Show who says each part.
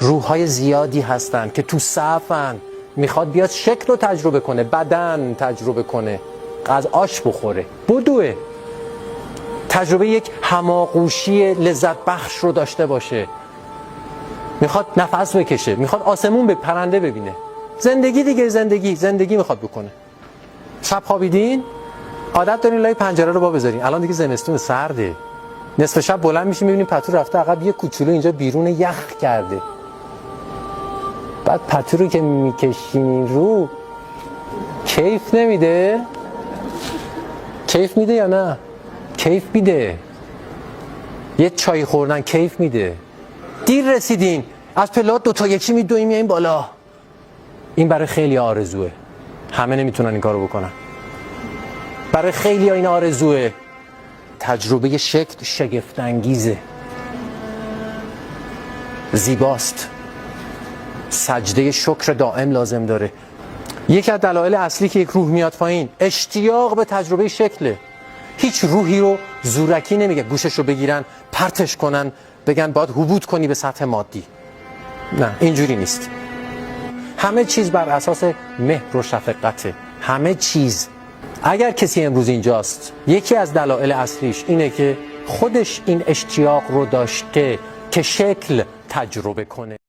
Speaker 1: روح‌های زیادی هستن که تو صفن، میخواد بیاد شکل رو تجربه کنه، بدن تجربه کنه، از آش بخوره، بدوه، تجربه یک هماغوشی لذت بخش رو داشته باشه، میخواد نفس بکشه، میخواد آسمون به پرنده ببینه. زندگی دیگه، زندگی میخواد بکنه. شب خوابیدین، عادت دارین لای پنجره رو با بذارین. الان دیگه زمستون سرده، نصف شب بلند میشین میبینین پتو رفته عقب، یه کوچولو اینجا بیرون یخ کرده. بعد پتو رو که میکشین رو، کیف نمیده؟ کیف میده یا نه؟ کیف میده. یه چای خوردن کیف میده. دیر رسیدین، از پلات دوتا یکی میدویم میاییم بالا. این برای خیلی آرزوه، همه نمیتونن این کارو بکنن. برای خیلی ها این آرزوه. تجربه شکل شگفت انگیزه، زیباست، سجده شکر دائم لازم داره. یکی از دلایل اصلی که یک روح میاد پایین، اشتیاق به تجربه شکله. هیچ روحی رو زورکی نمیگه گوشش رو بگیرن پرتش کنن بگن باید حبوط کنی به سطح مادی. نه، اینجوری نیست. همه چیز بر اساس مهر و شفقته. همه چیز. اگر کسی امروز اینجاست، یکی از دلایل اصلیش اینه که خودش این اشتیاق رو داشته که شکل تجربه کنه.